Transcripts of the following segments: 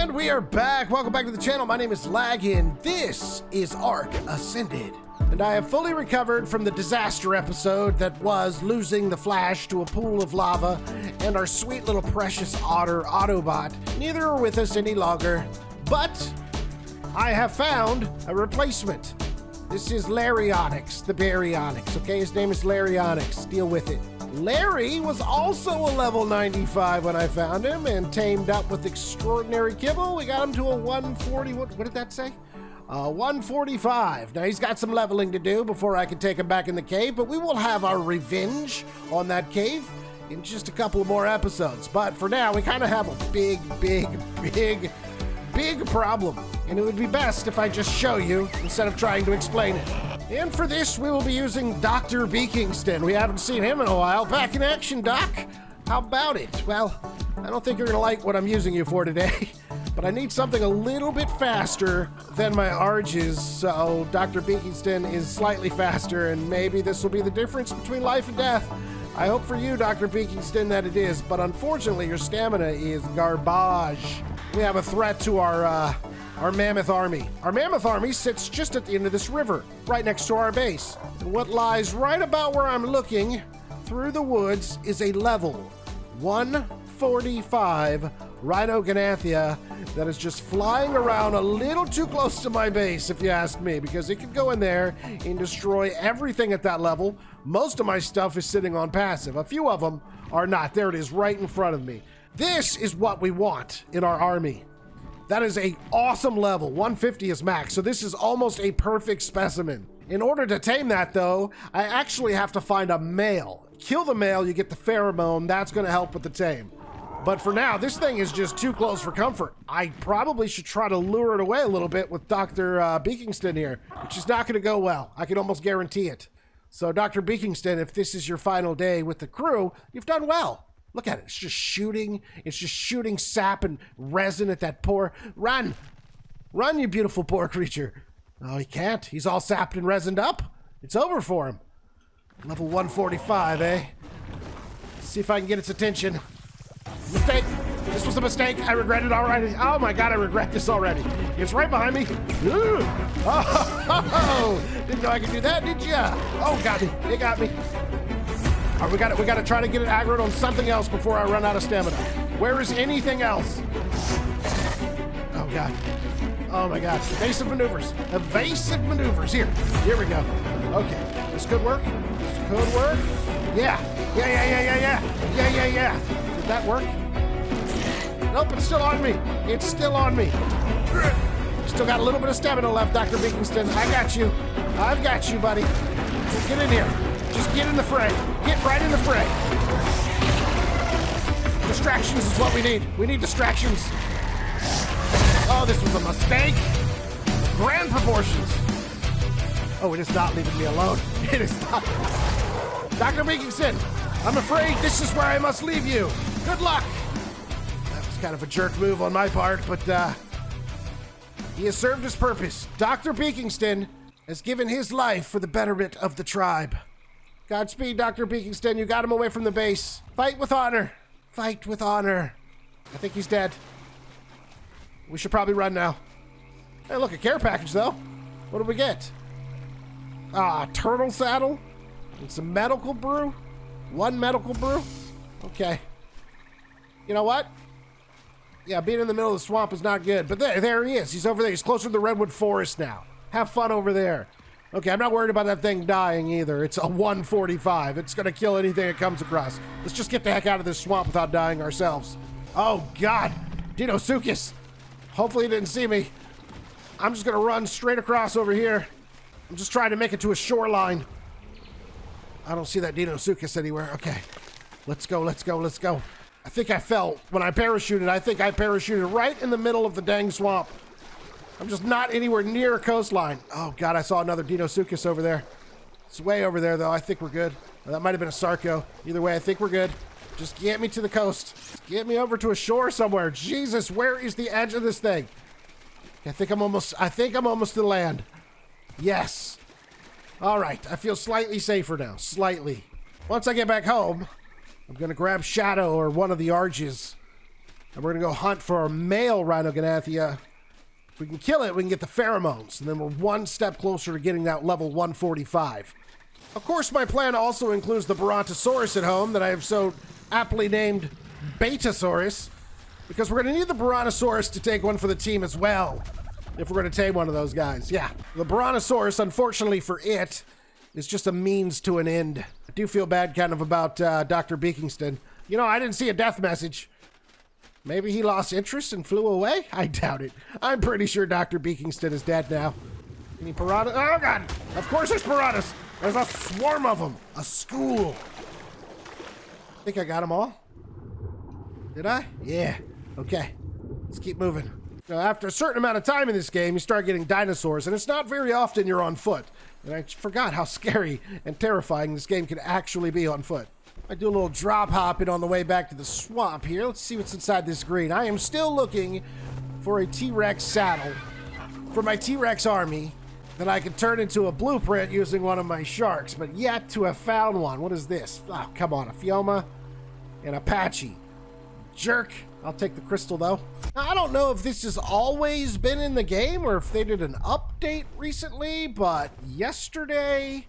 And we are back. Welcome back to the channel. My name is Lag, and this is Ark Ascended. And I have fully recovered from the disaster episode that was losing the Flash to a pool of lava and our sweet little precious otter Autobot. Neither are with us any longer, but I have found a replacement. This is Larryonyx, the Baryonyx, okay? His name is Larryonyx. Deal with it. Larry was also a level 95 when I found him and tamed up with extraordinary kibble. We got him to a 140, what did that say? 145. Now he's got some leveling to do before I can take him back in the cave, but we will have our revenge on that cave in just a couple of more episodes. But for now, we kind of have a big problem, and it would be best if I just show you instead of trying to explain it. And for this, we will be using Dr. Beakingston. We haven't seen him in a while. Back in action, Doc. How about it? Well, I don't think you're gonna like what I'm using you for today, but I need something a little bit faster than my Arges, so Dr. Beakingston is slightly faster, and maybe this will be the difference between life and death. I hope for you, Dr. Beakingston, that it is, but unfortunately, your stamina is garbage. We have a threat to our mammoth army. Our mammoth army sits just at the end of this river, right next to our base. And what lies right about where I'm looking through the woods is a level 145 Rhyniognatha that is just flying around a little too close to my base, if you ask me, because it could go in there and destroy everything at that level. Most of my stuff is sitting on passive. A few of them are not. There it is right in front of me. This is what we want in our army. That is a awesome level. 150 is max, so this is almost a perfect specimen. In order to tame that, though, I actually have to find a male. Kill the male, you get the pheromone. That's going to help with the tame. But for now, this thing is just too close for comfort. I probably should try to lure it away a little bit with Dr. Beakingston here, which is not going to go well. I can almost guarantee it. So, Dr. Beakingston, if this is your final day with the crew, you've done well. Look at it. It's just shooting. It's just shooting sap and resin at that poor... Run! Run, you beautiful poor creature. Oh, he can't. He's all sapped and resined up. It's over for him. Level 145, eh? Let's see if I can get its attention. Mistake. This was a mistake. I regret it already. Oh my god, I regret this already. It's right behind me. Ooh. Oh, didn't know I could do that, did ya? Oh god, it got me. All right, we gotta try to get it aggroed on something else before I run out of stamina. Where is anything else? Oh god. Oh my god. Evasive maneuvers. Evasive maneuvers. Here we go. Okay. This could work. This could work. Yeah. Did that work? Nope, it's still on me. It's still on me. Still got a little bit of stamina left, Dr. Beakingston. I got you. I've got you, buddy. Get in here. Just get in the fray. Get right in the fray. Distractions is what we need. We need distractions. Oh, this was a mistake. Grand proportions. Oh, it is not leaving me alone. It is not. Dr. Beakingston, I'm afraid this is where I must leave you. Good luck. That was kind of a jerk move on my part, but he has served his purpose. Dr. Beakingston has given his life for the betterment of the tribe. Godspeed, Dr. Beakingston. You got him away from the base. Fight with honor. Fight with honor. I think he's dead. We should probably run now. Hey, look, a care package, though. What do we get? Turtle saddle and some medical brew. 1 medical brew. Okay. You know what? Yeah, being in the middle of the swamp is not good. But there he is. He's over there. He's closer to the redwood forest now. Have fun over there. Okay, I'm not worried about that thing dying either. It's a 145. It's going to kill anything it comes across. Let's just get the heck out of this swamp without dying ourselves. Oh, God. Dinosaurs. Hopefully he didn't see me. I'm just going to run straight across over here. I'm just trying to make it to a shoreline. I don't see that Dinosaurs anywhere. Okay. Let's go. I think I fell when I parachuted. I think I parachuted right in the middle of the dang swamp. I'm just not anywhere near a coastline. Oh, God, I saw another Dinosaurs over there. It's way over there, though. I think we're good. Or that might have been a Sarco. Either way, I think we're good. Just get me to the coast. Just get me over to a shore somewhere. Jesus, where is the edge of this thing? I think I'm almost to land. Yes. All right, I feel slightly safer now. Slightly. Once I get back home, I'm going to grab Shadow or one of the Arges And we're gonna go hunt for a male Rhyniognatha. If we can kill it, we can get the pheromones, and then we're one step closer to getting that level 145. Of course, my plan also includes the Brontosaurus at home that I have so aptly named Betasaurus, because we're gonna need the Brontosaurus to take one for the team as well, if we're gonna tame one of those guys. Yeah, the Brontosaurus, unfortunately for it, is just a means to an end. I do feel bad kind of about Dr. Beekingston. You know, I didn't see a death message. Maybe he lost interest and flew away? I doubt it. I'm pretty sure Dr. Beekingston is dead now. Any piranhas? Oh, God! Of course there's piranhas! There's a swarm of them! A school! I think I got them all. Did I? Yeah. Okay. Let's keep moving. Now, after a certain amount of time in this game, you start getting dinosaurs, and it's not very often you're on foot. And I forgot how scary and terrifying this game can actually be on foot. I do a little drop hopping on the way back to the swamp here. Let's see what's inside this green. I am still looking for a T-Rex saddle for my T-Rex army that I could turn into a blueprint using one of my sharks, but yet to have found one. What is this? Oh, come on, a Fioma and Apache. Jerk. I'll take the crystal, though. Now, I don't know if this has always been in the game or if they did an update recently, but yesterday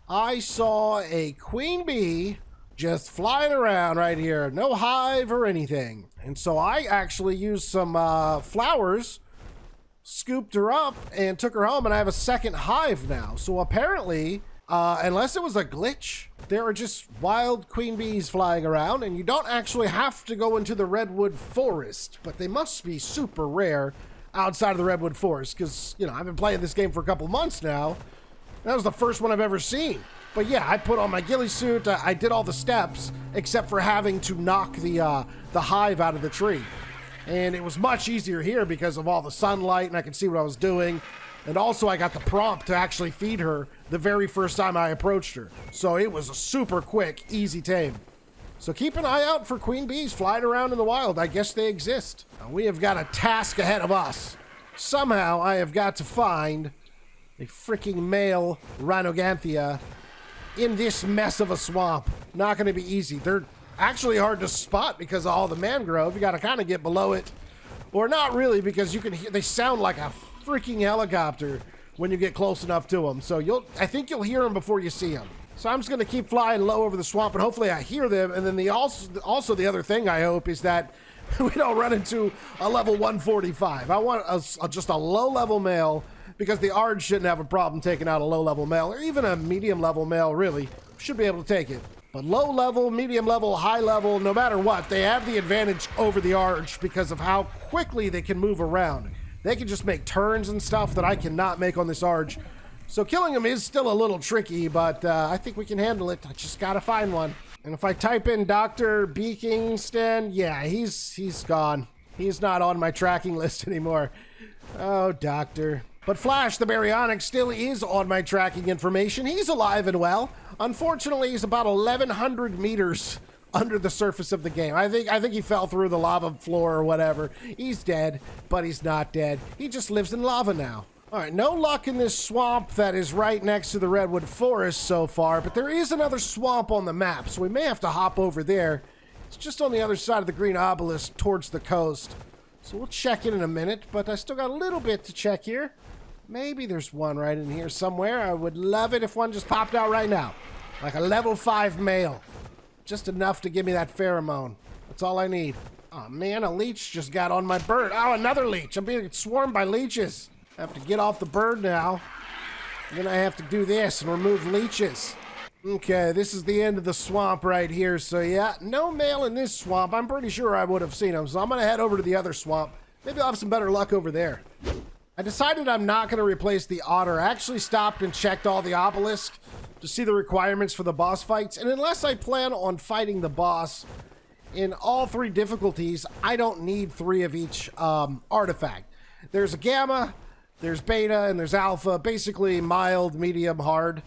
I saw a queen bee just flying around right here. No hive or anything. And so I actually used some flowers, scooped her up, and took her home, and I have a second hive now. So apparently, unless it was a glitch, there are just wild queen bees flying around, and you don't actually have to go into the redwood forest, but they must be super rare outside of the redwood forest, because, you know, I've been playing this game for a couple months now. That was the first one I've ever seen. But yeah, I put on my ghillie suit, I did all the steps, except for having to knock the hive out of the tree. And it was much easier here because of all the sunlight, and I could see what I was doing. And also I got the prompt to actually feed her the very first time I approached her. So it was a super quick, easy tame. So keep an eye out for queen bees flying around in the wild. I guess they exist. Now, we have got a task ahead of us. Somehow I have got to find a freaking male Rhyniognatha in this mess of a swamp. Not going to be easy. They're actually hard to spot because of all the mangrove. You got to kind of get below it. Or not really, because you can hear, they sound like a freaking helicopter when you get close enough to them. So I think you'll hear them before you see them. So I'm just going to keep flying low over the swamp, and hopefully I hear them. And then also the other thing I hope is that we don't run into a level 145. I want just a low-level male, because the ARG shouldn't have a problem taking out a low-level male, or even a medium-level male, really. Should be able to take it. But low-level, medium-level, high-level, no matter what, they have the advantage over the ARG because of how quickly they can move around. They can just make turns and stuff that I cannot make on this ARG. So killing them is still a little tricky, but I think we can handle it. I just gotta find one. And if I type in Dr. Beekingston, yeah, he's gone. He's not on my tracking list anymore. Oh, Doctor. But Flash, the Baryonyx, still is on my tracking information. He's alive and well. Unfortunately, he's about 1,100 meters under the surface of the game. I think he fell through the lava floor or whatever. He's dead, but he's not dead. He just lives in lava now. All right, no luck in this swamp that is right next to the redwood forest so far, but there is another swamp on the map, so we may have to hop over there. It's just on the other side of the green obelisk towards the coast. So we'll check in a minute, but I still got a little bit to check here. Maybe there's one right in here somewhere. I would love it if one just popped out right now. Like a level 5 male. Just enough to give me that pheromone. That's all I need. Oh man, a leech just got on my bird. Oh, another leech. I'm being swarmed by leeches. I have to get off the bird now. And then I have to do this and remove leeches. Okay, this is the end of the swamp right here. So yeah, no male in this swamp. I'm pretty sure I would have seen him. So I'm going to head over to the other swamp. Maybe I'll have some better luck over there. I decided I'm not going to replace the otter. I actually stopped and checked all the obelisks to see the requirements for the boss fights. And unless I plan on fighting the boss in all 3 difficulties, I don't need 3 of each artifact. There's a gamma, there's beta, and there's alpha. Basically mild, medium, hard.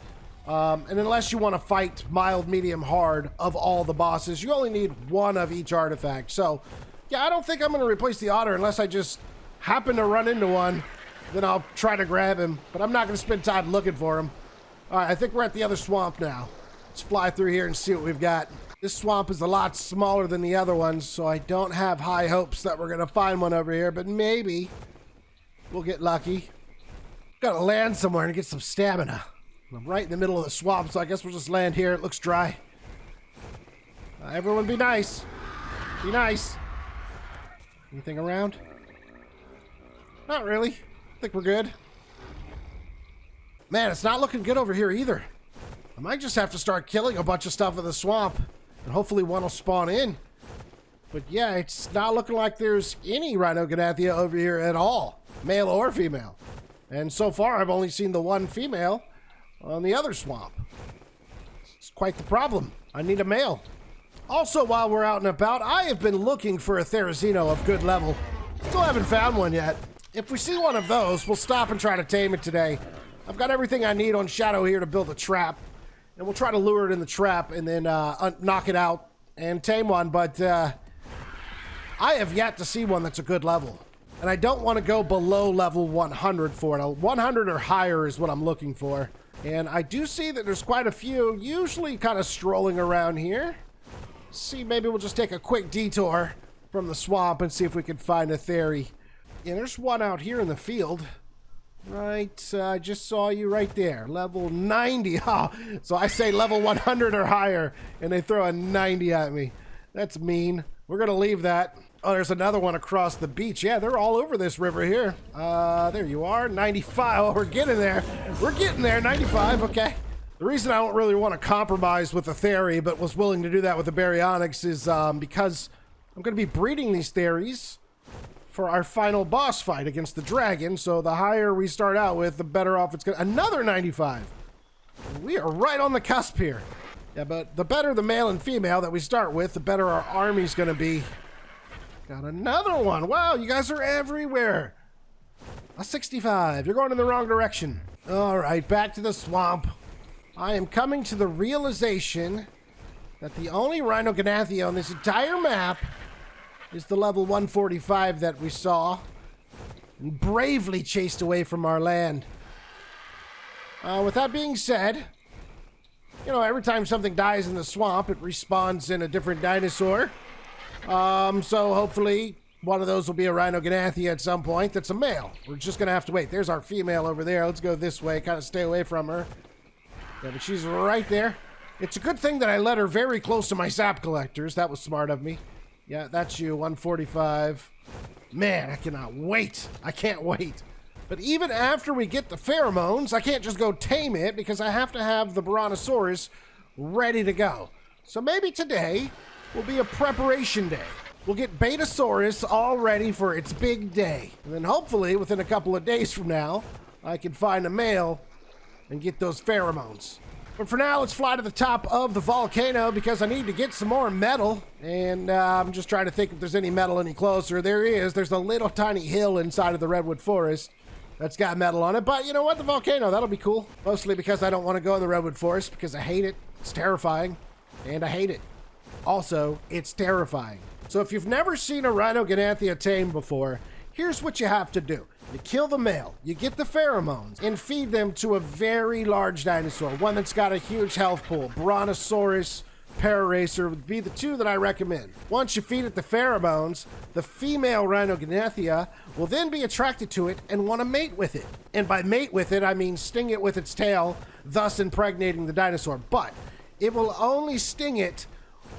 And unless you want to fight mild, medium, hard of all the bosses, you only need 1 of each artifact. So yeah, I don't think I'm going to replace the otter unless I just happen to run into one. Then I'll try to grab him, but I'm not going to spend time looking for him. All right, I think we're at the other swamp now. Let's fly through here and see what we've got. This swamp is a lot smaller than the other ones, so I don't have high hopes that we're gonna find one over here, but maybe we'll get lucky. Gotta land somewhere and get some stamina. I'm right in the middle of the swamp, so I guess we'll just land here. It looks dry. Everyone be nice. Be nice. Anything around? Not really. I think we're good. Man, it's not looking good over here either. I might just have to start killing a bunch of stuff in the swamp, and hopefully one will spawn in. But yeah, it's not looking like there's any Rhyniognatha over here at all, male or female. And so far, I've only seen the one female on the other swamp. It's quite the problem. I need a male. Also, while we're out and about, I have been looking for a Therizino of good level. Still haven't found one yet. If we see one of those, we'll stop and try to tame it today. I've got everything I need on Shadow here to build a trap. And we'll try to lure it in the trap and then knock it out and tame one. But I have yet to see one that's a good level. And I don't want to go below level 100 for it. 100 or higher is what I'm looking for. And I do see that there's quite a few, usually kind of strolling around here. See, maybe we'll just take a quick detour from the swamp and see if we can find a Theri. Yeah, there's one out here in the field. Right, I just saw you right there. Level 90. Oh, so I say level 100 or higher, and they throw a 90 at me. That's mean. We're going to leave that. Oh, there's another one across the beach. Yeah, they're all over this river here. There you are. 95. Oh, we're getting there. We're getting there. 95. Okay. The reason I don't really want to compromise with the Theri, but was willing to do that with the Baryonyx is because I'm going to be breeding these Theris for our final boss fight against the dragon. So the higher we start out with, the better off it's going to... Another 95. We are right on the cusp here. Yeah, but the better the male and female that we start with, the better our army's going to be. Got another one. Wow, you guys are everywhere. A 65. You're going in the wrong direction. All right, back to the swamp. I am coming to the realization that the only Rhyniognatha on this entire map is the level 145 that we saw and bravely chased away from our land. With that being said, you know, every time something dies in the swamp, it respawns in a different dinosaur. So hopefully one of those will be a Rhyniognatha at some point that's a male. We're just going to have to wait. There's our female over there. Let's go this way, kind of stay away from her. Yeah, but she's right there. It's a good thing that I let her very close to my sap collectors. That was smart of me. Yeah, that's you, 145. Man, I cannot wait. I can't wait. But even after we get the pheromones, I can't just go tame it because I have to have the Brontosaurus ready to go. So maybe today will be a preparation day. We'll get Betasaurus all ready for its big day. And then hopefully within a couple of days from now, I can find a male and get those pheromones. But for now, let's fly to the top of the volcano because I need to get some more metal. And I'm just trying to think if there's any metal any closer. There is. There's a little tiny hill inside of the redwood forest that's got metal on it. But you know what? The volcano, that'll be cool. Mostly because I don't want to go in the redwood forest because I hate it. It's terrifying. And I hate it. Also, it's terrifying. So if you've never seen a Rhyniognatha tame before, here's what you have to do. You kill the male, you get the pheromones, and feed them to a very large dinosaur, one that's got a huge health pool. Brontosaurus, Pararacer would be the two that I recommend. Once you feed it the pheromones, the female Rhyniognatha will then be attracted to it and want to mate with it. And by mate with it, I mean sting it with its tail, thus impregnating the dinosaur. But it will only sting it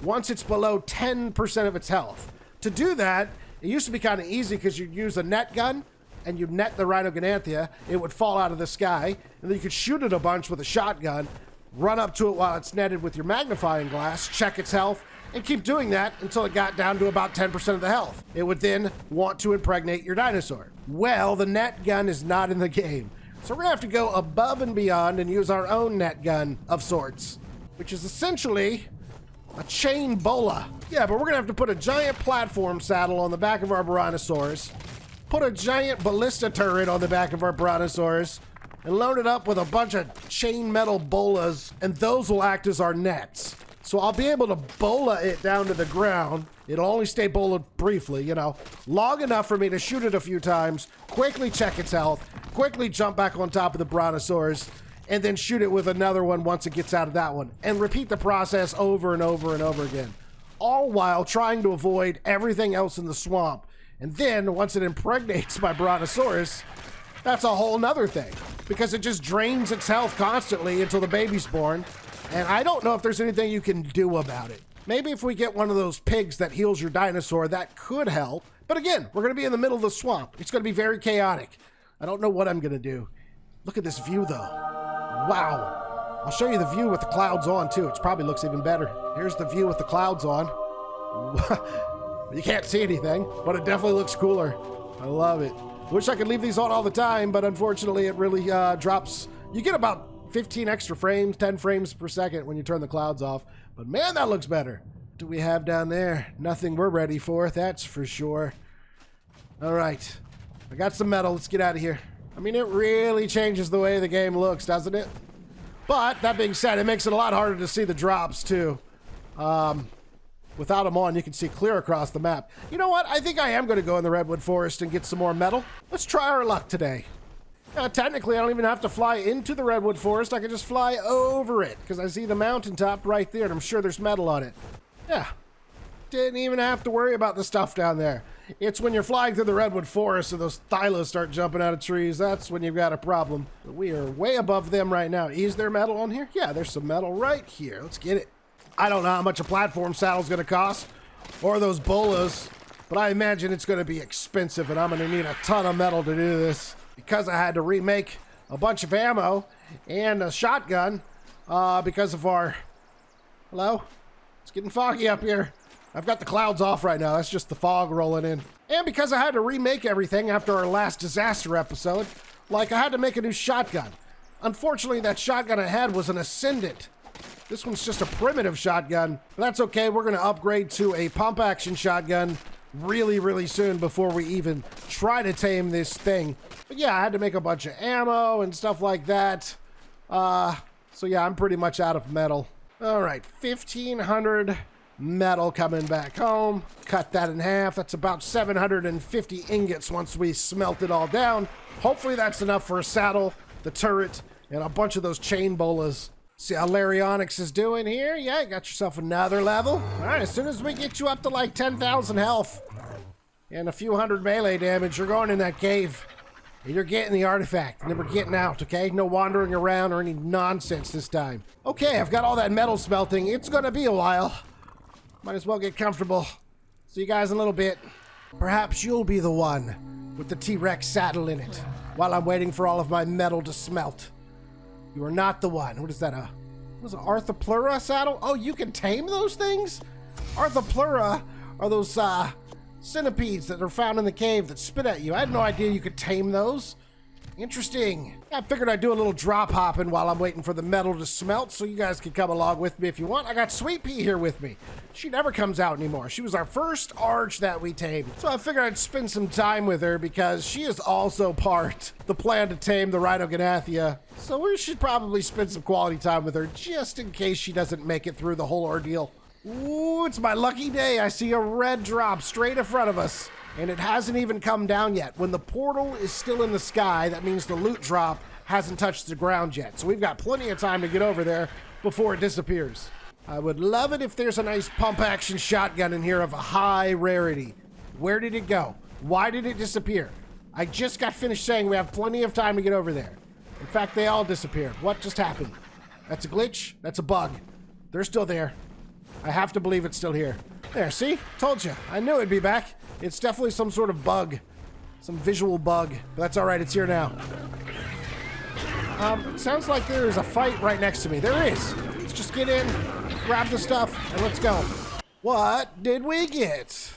once it's below 10% of its health. To do that, it used to be kind of easy because you'd use a net gun and you'd net the Rhyniognatha, it would fall out of the sky, and then you could shoot it a bunch with a shotgun, run up to it while it's netted with your magnifying glass, check its health, and keep doing that until it got down to about 10% of the health. It would then want to impregnate your dinosaur. Well, the net gun is not in the game. So we're gonna have to go above and beyond and use our own net gun of sorts, which is essentially a chain bola. Yeah, but we're gonna have to put a giant platform saddle on the back of our Brontosaurus, put a giant ballista turret on the back of our Brontosaurus, and load it up with a bunch of chain metal bolas, and those will act as our nets. So I'll be able to bola it down to the ground. It'll only stay bola'd briefly, you know, long enough for me to shoot it a few times, quickly check its health, quickly jump back on top of the Brontosaurus, and then shoot it with another one once it gets out of that one, and repeat the process over and over and over again, all while trying to avoid everything else in the swamp. And then once it impregnates my Brontosaurus, that's a whole nother thing, because it just drains its health constantly until the baby's born, and I don't know if there's anything you can do about it. Maybe if we get one of those pigs that heals your dinosaur, that could help. But again, we're going to be in the middle of the swamp. It's going to be very chaotic. I don't know what I'm going to do. Look at this view, though. Wow. I'll show you the view with the clouds on, too. It probably looks even better. Here's the view with the clouds on. You can't see anything, but it definitely looks cooler. I love it. Wish I could leave these on all the time, but unfortunately it really drops. You get about 15 extra frames, 10 frames per second when you turn the clouds off. But man, that looks better. What do we have down there? Nothing we're ready for, that's for sure. All right, I got some metal. Let's get out of here. I mean, it really changes the way the game looks, doesn't it? But that being said, it makes it a lot harder to see the drops too. Without them on, you can see clear across the map. You know what? I think I am going to go in the redwood forest and get some more metal. Let's try our luck today. Technically, I don't even have to fly into the redwood forest. I can just fly over it because I see the mountaintop right there, and I'm sure there's metal on it. Yeah. Didn't even have to worry about the stuff down there. It's when you're flying through the redwood forest and those thylas start jumping out of trees, that's when you've got a problem. But we are way above them right now. Is there metal on here? Yeah, there's some metal right here. Let's get it. I don't know how much a platform saddle's gonna cost, or those bolas, but I imagine it's gonna be expensive, and I'm gonna need a ton of metal to do this. Because I had to remake a bunch of ammo and a shotgun, because of our... Hello? It's getting foggy up here. I've got the clouds off right now. That's just the fog rolling in. And because I had to remake everything after our last disaster episode, like I had to make a new shotgun. Unfortunately, that shotgun I had was an Ascendant. This one's just a primitive shotgun, but that's okay. We're going to upgrade to a pump action shotgun really, really soon before we even try to tame this thing. But yeah, I had to make a bunch of ammo and stuff like that. So yeah, I'm pretty much out of metal. All right, 1,500 metal coming back home. Cut that in half. That's about 750 ingots once we smelt it all down. Hopefully that's enough for a saddle, the turret, and a bunch of those chain bolas. See how Laryonyx is doing here? Yeah, you got yourself another level. All right, as soon as we get you up to like 10,000 health and a few hundred melee damage, you're going in that cave. And you're getting the artifact, and then we're getting out, okay? No wandering around or any nonsense this time. Okay, I've got all that metal smelting. It's gonna be a while. Might as well get comfortable. See you guys in a little bit. Perhaps you'll be the one with the T-Rex saddle in it while I'm waiting for all of my metal to smelt. You are not the one. What is that? What is it? Arthropleura saddle? Oh, you can tame those things? Arthropleura are those centipedes that are found in the cave that spit at you. I had no idea you could tame those. Interesting. I figured I'd do a little drop hopping while I'm waiting for the metal to smelt, so you guys can come along with me if you want. I got Sweet Pea here with me. She never comes out anymore. She was our first arch that we tamed, so I figured I'd spend some time with her because she is also part of the plan to tame the Rhyniognatha. So we should probably spend some quality time with her just in case she doesn't make it through the whole ordeal. Ooh, it's my lucky day. I see a red drop straight in front of us. And it hasn't even come down yet. When the portal is still in the sky, that means the loot drop hasn't touched the ground yet. So we've got plenty of time to get over there before it disappears. I would love it if there's a nice pump action shotgun in here of a high rarity. Where did it go? Why did it disappear? I just got finished saying we have plenty of time to get over there. In fact, they all disappeared. What just happened? That's a glitch? That's a bug. They're still there. I have to believe it's still here. There, see? Told you. I knew it'd be back. It's definitely some sort of bug. Some visual bug. But that's alright, it's here now. It sounds like there's a fight right next to me. There is. Let's just get in, grab the stuff, and let's go. What did we get?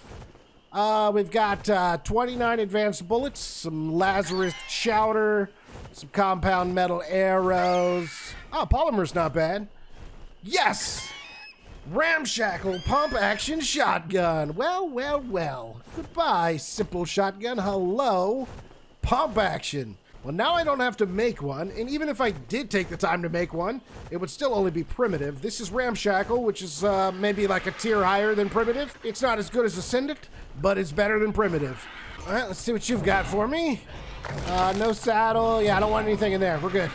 We've got 29 advanced bullets, some Lazarus chowder, some compound metal arrows. Oh, polymer's not bad. Yes! Ramshackle pump action shotgun. Well, well, well. Goodbye, simple shotgun. Hello, pump action. Well, now I don't have to make one, and even if I did take the time to make one, it would still only be primitive. This is Ramshackle, which is maybe like a tier higher than primitive. It's not as good as Ascendant, but it's better than primitive. All right, let's see what you've got for me. No saddle. Yeah, I don't want anything in there. We're good.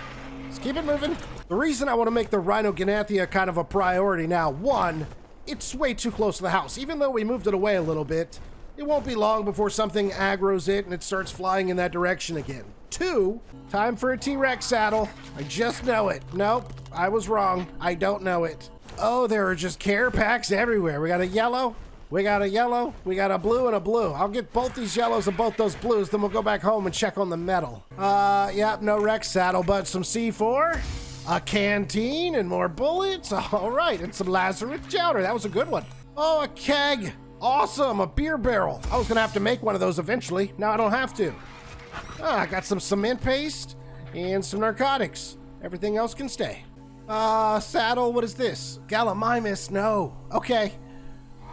Let's keep it moving. The reason I want to make the Rhyniognatha kind of a priority now, one, it's way too close to the house. Even though we moved it away a little bit, it won't be long before something aggroes it and it starts flying in that direction again. Two, time for a T-Rex saddle. I just know it. Nope, I was wrong. I don't know it. Oh, there are just care packs everywhere. We got a yellow, we got a yellow, we got a blue and a blue. I'll get both these yellows and both those blues, then we'll go back home and check on the metal. Yeah, no Rex saddle, but some C4, a canteen, and more bullets. All right, and some Lazarus chowder. That was a good one. Oh, a keg. Awesome, a beer barrel. I was gonna have to make one of those eventually. Now I don't have to. I got some cement paste and some narcotics. Everything else can stay. Saddle, what is this? Gallimimus, no. Okay.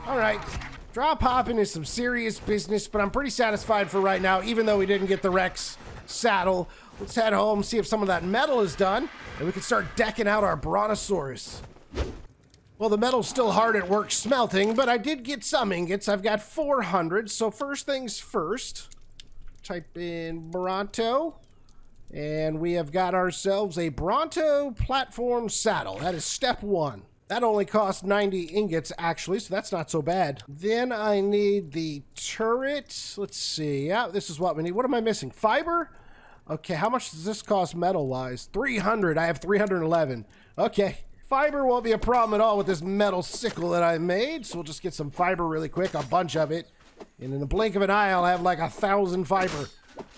All right. Drop hopping is some serious business, but I'm pretty satisfied for right now, even though we didn't get the Rex saddle. Let's head home, see if some of that metal is done, and we can start decking out our Brontosaurus. Well, the metal's still hard at work smelting, but I did get some ingots. I've got 400, so first things first. Type in Bronto, and we have got ourselves a Bronto platform saddle. That is step one. That only costs 90 ingots, actually, so that's not so bad. Then I need the turret. Let's see. Yeah, this is what we need. What am I missing? Fiber? Okay, how much does this cost metal-wise? 300. I have 311. Okay. Fiber won't be a problem at all with this metal sickle that I made, so we'll just get some fiber really quick, a bunch of it. And in the blink of an eye, I'll have like 1,000 fiber.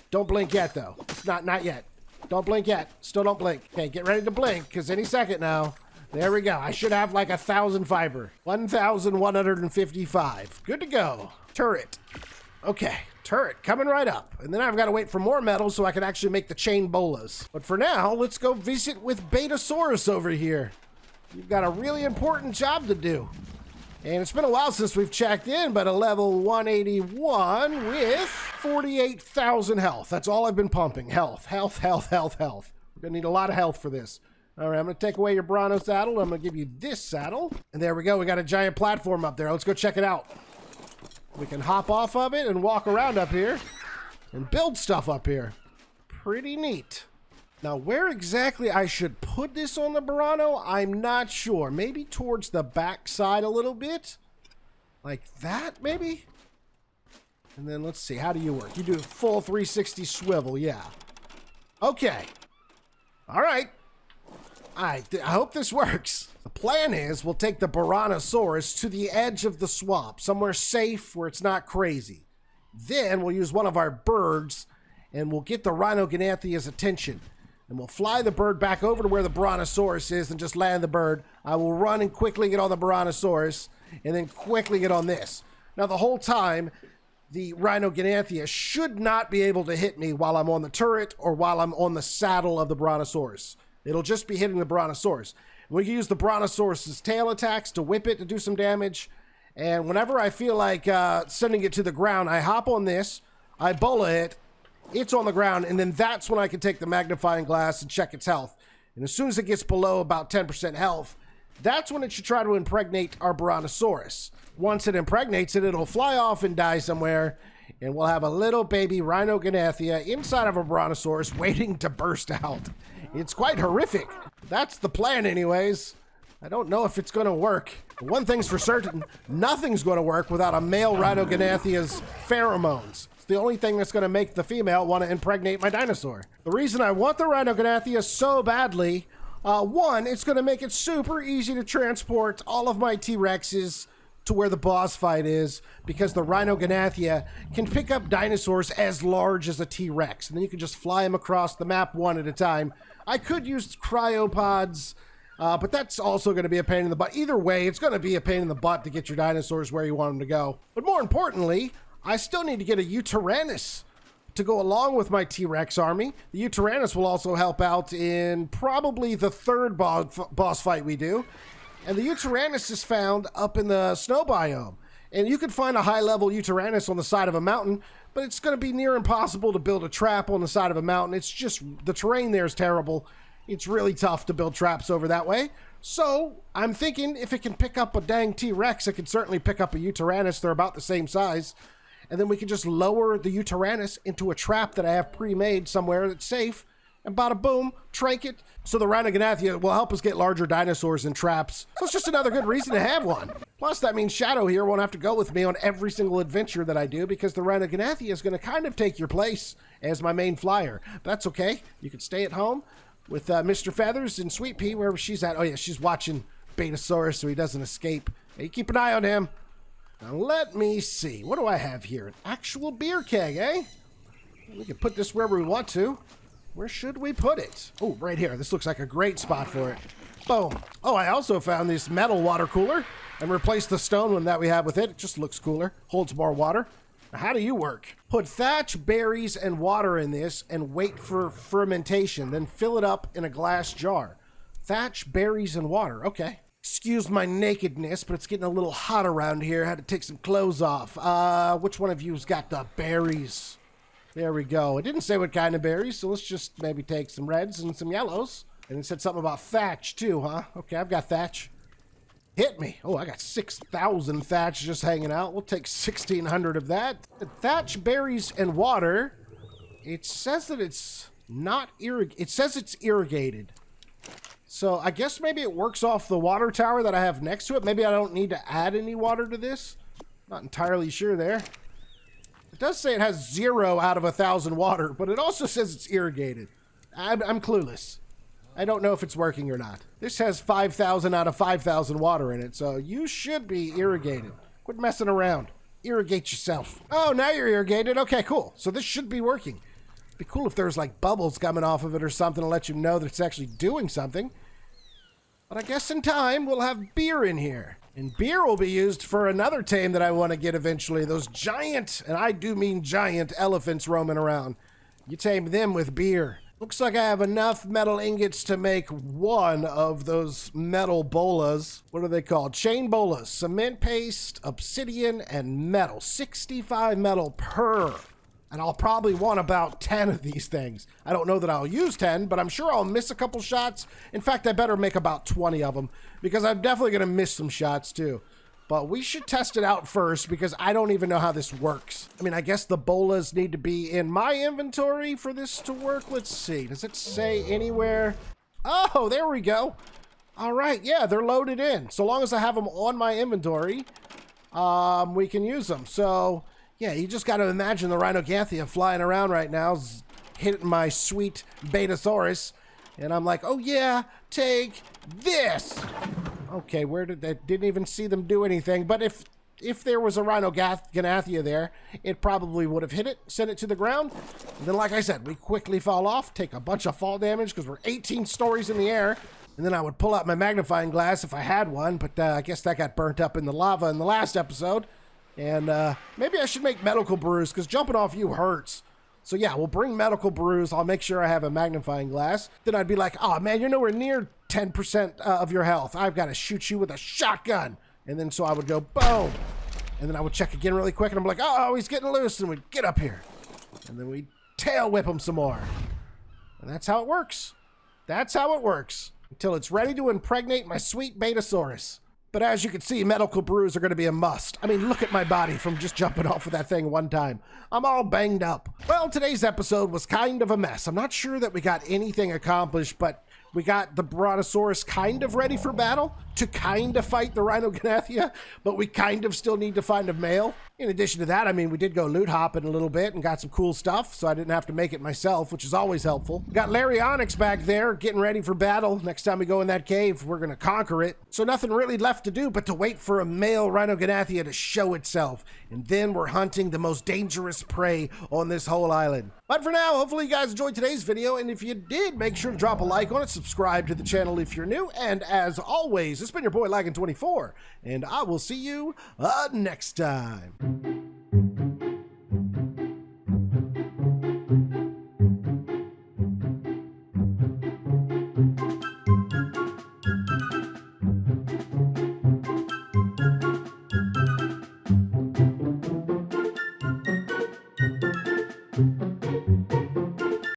Don't blink yet, though. It's not yet. Don't blink yet. Still don't blink. Okay, get ready to blink, because any second now. There we go. I should have like 1,000 fiber. 1,155. Good to go. Turret. Okay, turret coming right up. And then I've got to wait for more metal so I can actually make the chain bolas. But for now, let's go visit with Betasaurus over here. You've got a really important job to do. And it's been a while since we've checked in, but a level 181 with 48,000 health. That's all I've been pumping. Health, health, health, health, health. We're gonna need a lot of health for this. All right, I'm gonna take away your Bronto saddle. I'm gonna give you this saddle. And there we go, we got a giant platform up there. Let's go check it out. We can hop off of it and walk around up here and build stuff up here. Pretty neat. Now, where exactly I should put this on the Bronto, I'm not sure. Maybe towards the back side a little bit. Like that, maybe? And then let's see, how do you work? You do a full 360 swivel, yeah. Okay. All right. I hope this works. The plan is we'll take the Brontosaurus to the edge of the swamp, somewhere safe where it's not crazy. Then we'll use one of our birds, and we'll get the Rhyniognatha's attention. And we'll fly the bird back over to where the Brontosaurus is and just land the bird. I will run and quickly get on the Brontosaurus and then quickly get on this. Now, the whole time, the Rhyniognatha should not be able to hit me while I'm on the turret or while I'm on the saddle of the Brontosaurus. It'll just be hitting the Brontosaurus. We can use the Brontosaurus's tail attacks to whip it to do some damage. And whenever I feel like sending it to the ground, I hop on this, I bola it, it's on the ground, and then that's when I can take the magnifying glass and check its health. And as soon as it gets below about 10% health, that's when it should try to impregnate our Brontosaurus. Once it impregnates it, it'll fly off and die somewhere, and we'll have a little baby Rhyniognatha inside of a Brontosaurus waiting to burst out. It's quite horrific. That's the plan anyways. I don't know if it's gonna work. But one thing's for certain, nothing's gonna work without a male Rhyniognatha's pheromones. The only thing that's going to make the female want to impregnate my dinosaur. The reason I want the Rhyniognatha so badly, one, it's going to make it super easy to transport all of my T-Rexes to where the boss fight is, because the Rhyniognatha can pick up dinosaurs as large as a T-Rex, and then you can just fly them across the map one at a time. I could use cryopods, but that's also going to be a pain in the butt. Either way, it's going to be a pain in the butt to get your dinosaurs where you want them to go. But more importantly, I still need to get a Ep13 to go along with my T-Rex army. The Ep13 will also help out in probably the third boss fight we do. And the Ep13 is found up in the snow biome. And you can find a high-level Ep13 on the side of a mountain, but it's going to be near impossible to build a trap on the side of a mountain. It's just, the terrain there is terrible. It's really tough to build traps over that way. So I'm thinking if it can pick up a dang T-Rex, it can certainly pick up a Ep13. They're about the same size. And then we can just lower the Ep13 into a trap that I have pre-made somewhere that's safe, and bada boom, trinket. So the Rhyniognatha will help us get larger dinosaurs and traps. So it's just another good reason to have one. Plus, that means Shadow here won't have to go with me on every single adventure that I do because the Rhyniognatha is going to kind of take your place as my main flyer. But that's okay. You can stay at home with Mr. Feathers and Sweet Pea, wherever she's at. Oh yeah, she's watching Betasaurus so he doesn't escape. Hey, keep an eye on him. Now let me see. What do I have here? An actual beer keg, eh? We can put this wherever we want to. Where should we put it? Oh, right here. This looks like a great spot for it. Boom. Oh, I also found this metal water cooler and replaced the stone one that we have with it. It just looks cooler. Holds more water. Now, how do you work? Put thatch, berries, and water in this and wait for fermentation. Then fill it up in a glass jar. Thatch, berries, and water. Okay. Excuse my nakedness, but it's getting a little hot around here. I had to take some clothes off. Which one of you's got the berries? There we go. It didn't say what kind of berries, so let's just maybe take some reds and some yellows. And it said something about thatch, too, huh? Okay, I've got thatch. Hit me. Oh, I got 6,000 thatch just hanging out. We'll take 1,600 of that. The thatch, berries, and water. It says that it's not irrigated. It says it's irrigated. So I guess maybe it works off the water tower that I have next to it. Maybe I don't need to add any water to this. Not entirely sure there. It does say it has 0 out of 1,000 water, but it also says it's irrigated. I'm clueless. I don't know if it's working or not. This has 5,000 out of 5,000 water in it, so you should be irrigated. Quit messing around. Irrigate yourself. Oh, now you're irrigated. Okay, cool. So this should be working. It'd be cool if there was like bubbles coming off of it or something to let you know that it's actually doing something. But I guess in time we'll have beer in here. And beer will be used for another tame that I want to get eventually. Those giant, and I do mean giant, elephants roaming around. You tame them with beer. Looks like I have enough metal ingots to make one of those metal bolas. What are they called? Chain bolas. Cement paste, obsidian, and metal. 65 metal per. And I'll probably want about 10 of these things. I don't know that I'll use 10, but I'm sure I'll miss a couple shots. In fact, I better make about 20 of them because I'm definitely going to miss some shots too. But we should test it out first because I don't even know how this works. I mean, I guess the bolas need to be in my inventory for this to work. Let's see. Does it say anywhere? Oh, there we go. All right. Yeah, they're loaded in. So long as I have them on my inventory, we can use them. So yeah, you just got to imagine the Rhyniognatha flying around right now, hitting my sweet Betasaurus. And I'm like, oh yeah, take this. Okay, where did that? Didn't even see them do anything. But if there was a Rhyniognatha there, it probably would have hit it, sent it to the ground. And then, like I said, we quickly fall off, take a bunch of fall damage because we're 18 stories in the air. And then I would pull out my magnifying glass if I had one, but I guess that got burnt up in the lava in the last episode. And maybe I should make medical brews because jumping off you hurts. So yeah, we'll bring medical brews. I'll make sure I have a magnifying glass. Then I'd be like, oh man, you're nowhere near 10% of your health. I've got to shoot you with a shotgun. And then so I would go boom. And then I would check again really quick and I'm like, oh, he's getting loose. And we'd get up here. And then we'd tail whip him some more. And that's how it works. That's how it works. Until it's ready to impregnate my sweet Betasaurus. But as you can see, medical brews are going to be a must. I mean, look at my body from just jumping off of that thing one time. I'm all banged up. Well, today's episode was kind of a mess. I'm not sure that we got anything accomplished, but we got the Brontosaurus kind of ready for battle to kind of fight the Rhyniognatha, but we kind of still need to find a male. In addition to that, I mean, we did go loot hopping a little bit and got some cool stuff, so I didn't have to make it myself, which is always helpful. Got Larionix back there getting ready for battle. Next time we go in that cave, we're going to conquer it. So nothing really left to do but to wait for a male Rhyniognatha to show itself. And then we're hunting the most dangerous prey on this whole island. But for now, hopefully you guys enjoyed today's video, and if you did, make sure to drop a like on it, subscribe to the channel if you're new, and as always, it's been your boy Laggin24, and I will see you next time.